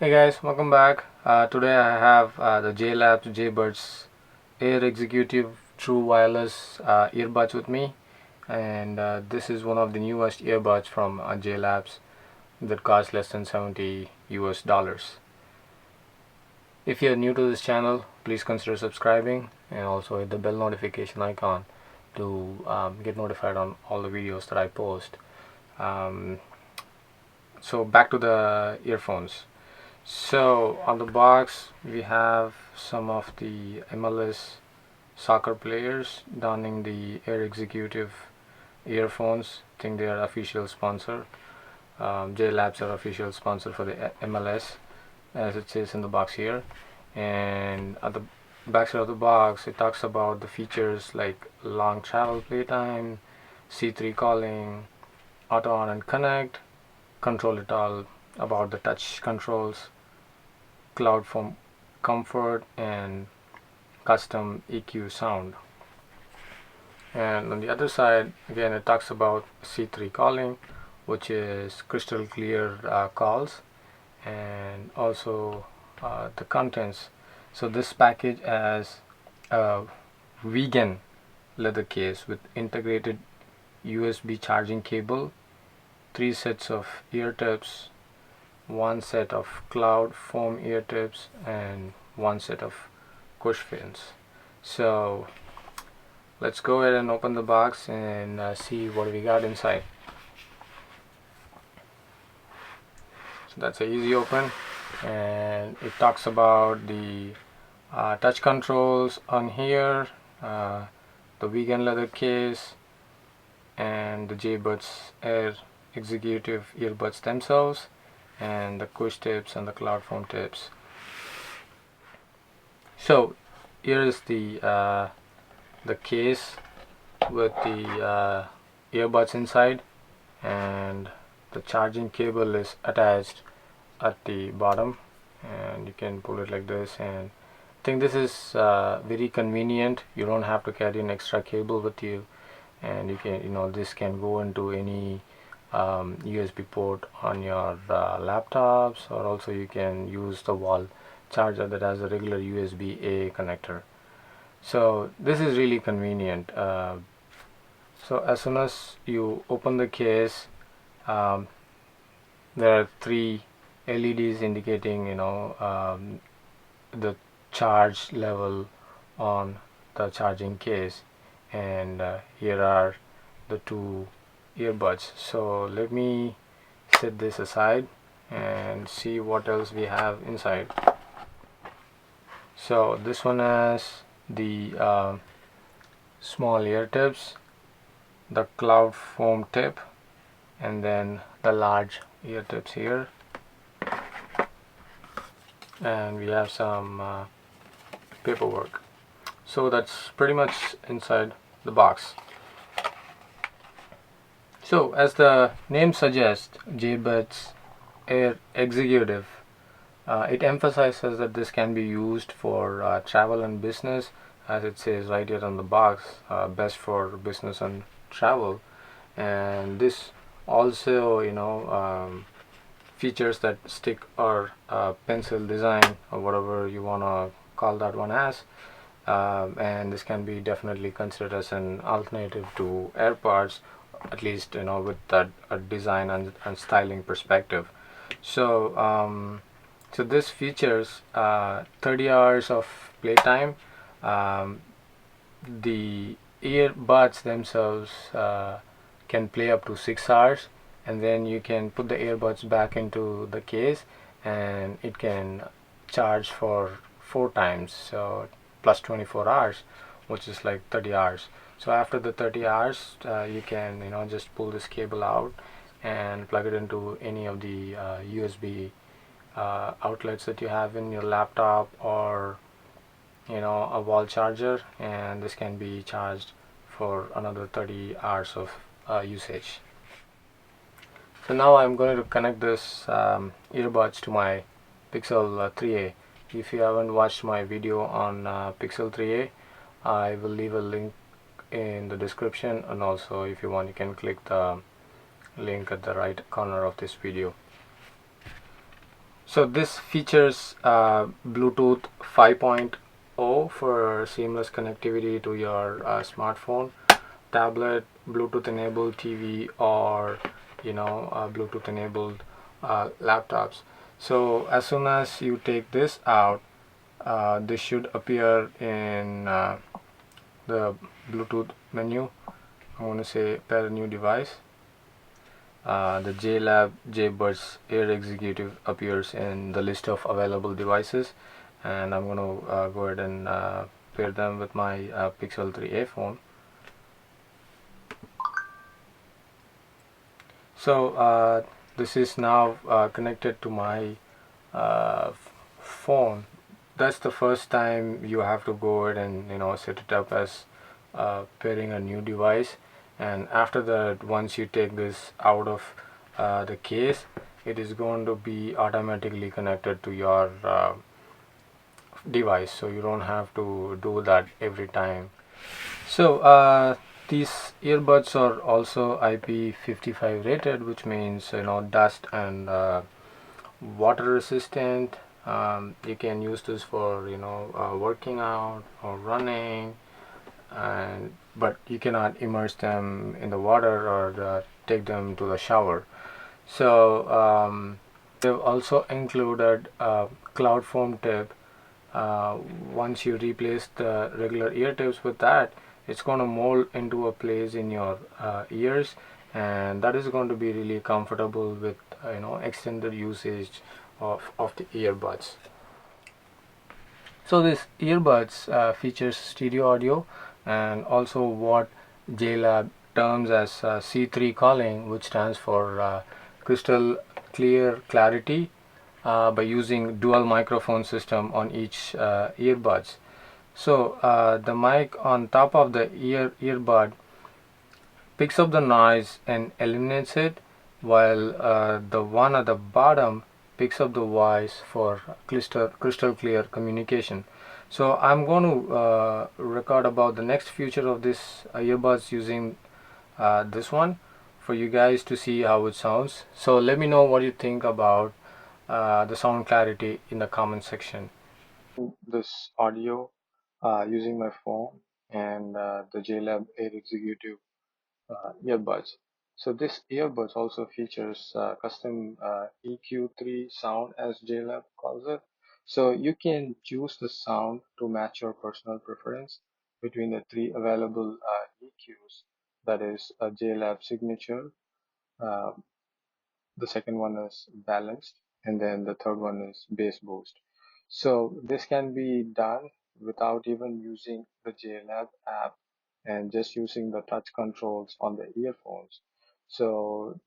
Hey guys, welcome back. Today I have the JLab JBuds Air Executive True Wireless earbuds with me, and this is one of the newest earbuds from JLabs that cost less than $70 US. If you are new to this channel, please consider subscribing and also hit the bell notification icon to get notified on all the videos that I post. So back to the earphones. So on the box we have some of the MLS soccer players donning the Air Executive earphones. I think they are official sponsor. JLabs are official sponsor for the MLS, as it says in the box here. And at the back side of the box, it talks about the features like long travel playtime, C3 calling, auto on and connect, control it all, about the touch controls, cloud foam comfort, and custom EQ sound. And on the other side, again, it talks about C3 calling, which is crystal clear calls, and also the contents. So this package has a vegan leather case with integrated USB charging cable, 3 sets of ear tips, 1 set of cloud foam ear tips, and 1 set of cush fins. So let's go ahead and open the box and see what we got inside. So that's an easy open, and it talks about the touch controls on here, the vegan leather case, and the JBuds Air Executive earbuds themselves, and the cush tips and the cloud foam tips. So here is the case with the earbuds inside, and the charging cable is attached at the bottom, and you can pull it like this. And I think this is very convenient. You don't have to carry an extra cable with you, and you can, this can go into any USB port on your laptops, or also you can use the wall charger that has a regular USB-A connector. So this is really convenient. So as soon as you open the case, there are 3 LEDs indicating the charge level on the charging case, and here are the 2 earbuds. So let me set this aside and see what else we have inside. So this one has the small ear tips, the cloud foam tip, and then the large ear tips here, and we have some paperwork. So that's pretty much inside the box. So as the name suggests, JBuds Air Executive, it emphasizes that this can be used for travel and business, as it says right here on the box, best for business and travel. And this also features that stick or pencil design, or whatever you want to call that one as, and this can be definitely considered as an alternative to AirPods, at least with that design and styling perspective. So so this features 30 hours of playtime. The earbuds themselves can play up to 6 hours, and then you can put the earbuds back into the case, and it can charge for 4 times, so plus 24 hours, which is like 30 hours. So after the 30 hours, you can just pull this cable out and plug it into any of the USB outlets that you have in your laptop, or a wall charger, and this can be charged for another 30 hours of usage. So now I'm going to connect this earbuds to my Pixel 3a. If you haven't watched my video on Pixel 3a, I will leave a link in the description, and also if you want, you can click the link at the right corner of this video. So this features Bluetooth 5.0 for seamless connectivity to your smartphone, tablet, Bluetooth enabled TV, or Bluetooth enabled laptops. So as soon as you take this out, this should appear in the Bluetooth menu. I'm going to say pair a new device. The JLab JBuds Air Executive appears in the list of available devices, and I'm going to go ahead and pair them with my Pixel 3a phone. So this is now connected to my phone. That's the first time you have to go ahead and set it up as pairing a new device. And after that, once you take this out of the case, it is going to be automatically connected to your device, so you don't have to do that every time. So these earbuds are also IP55 rated, which means dust and water resistant. You can use this for working out or running, and but you cannot immerse them in the water or take them to the shower. So they've also included a cloud foam tip. Once you replace the regular ear tips with that, it's going to mold into a place in your ears, and that is going to be really comfortable with extended usage of the earbuds. So this earbuds features stereo audio and also what JLab terms as C3 calling, which stands for crystal clear clarity, by using dual microphone system on each earbuds. So the mic on top of the earbud picks up the noise and eliminates it, while the one at the bottom picks up the voice for crystal clear communication. So I'm going to record about the next feature of this earbuds using this one for you guys to see how it sounds. So let me know what you think about the sound clarity in the comment section. This audio using my phone and the JLab Air Executive earbuds. So this earbuds also features custom EQ3 sound, as JLab calls it. So you can choose the sound to match your personal preference between the three available EQs. That is a JLab signature, uh, the second one is balanced, and then the third one is bass boost. So this can be done without even using the JLab app and just using the touch controls on the earphones. So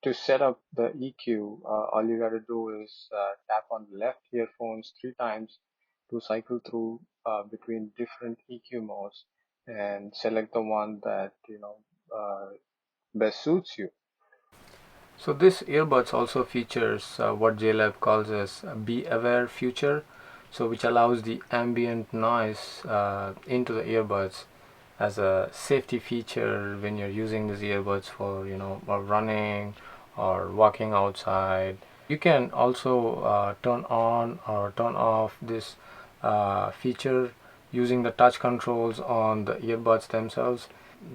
to set up the EQ, all you gotta do is tap on the left earphones 3 times to cycle through between different EQ modes and select the one that best suits you. So this earbuds also features what JLab calls as a Be Aware feature, so which allows the ambient noise into the earbuds as a safety feature when you're using these earbuds for or running or walking outside. You can also turn on or turn off this feature using the touch controls on the earbuds themselves.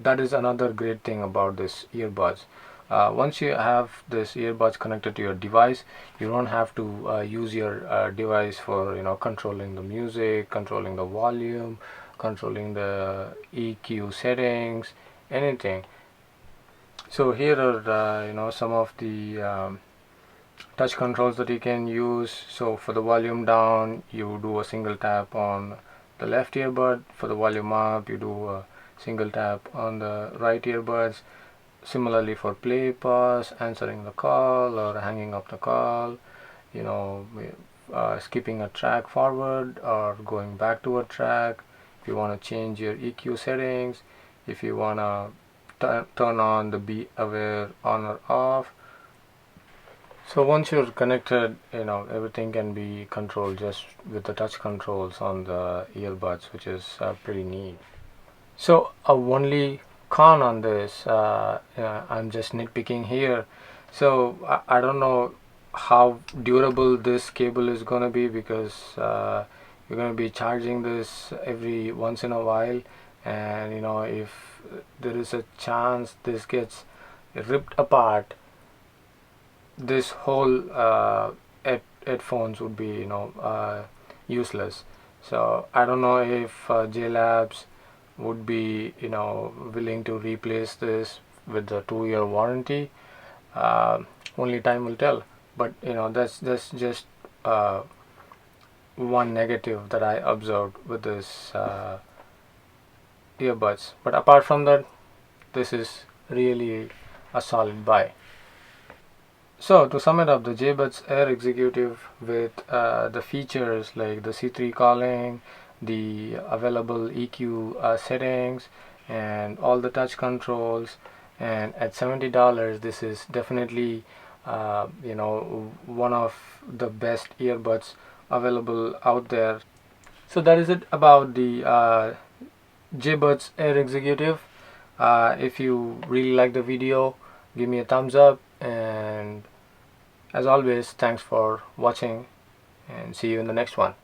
That is another great thing about this earbuds. Once you have this earbuds connected to your device, you don't have to use your device for controlling the music, controlling the volume, controlling the EQ settings, anything. So here are some of the touch controls that you can use. So for the volume down, you do a single tap on the left earbud. For the volume up, you do a single tap on the right earbuds. Similarly for play, pause, answering the call or hanging up the call, you know skipping a track forward or going back to a track. If you want to change your EQ settings, if you want to turn on the Be Aware on or off. So once you're connected, everything can be controlled just with the touch controls on the earbuds, which is pretty neat. So only con on this, I'm just nitpicking here. So I don't know how durable this cable is gonna be, because you're gonna be charging this every once in a while, and if there is a chance this gets ripped apart, this whole headphones would be useless. So I don't know if JLabs would be willing to replace this with the 2-year warranty. uh, Only time will tell, but that's just uh, one negative that I observed with this earbuds. But apart from that, this is really a solid buy. So to sum it up, the JBuds Air Executive, with the features like the C3 calling, the available EQ settings, and all the touch controls, and at $70, this is definitely one of the best earbuds available out there. So that is it about the JBuds Air Executive. If you really like the video, give me a thumbs up, and as always, thanks for watching, and see you in the next one.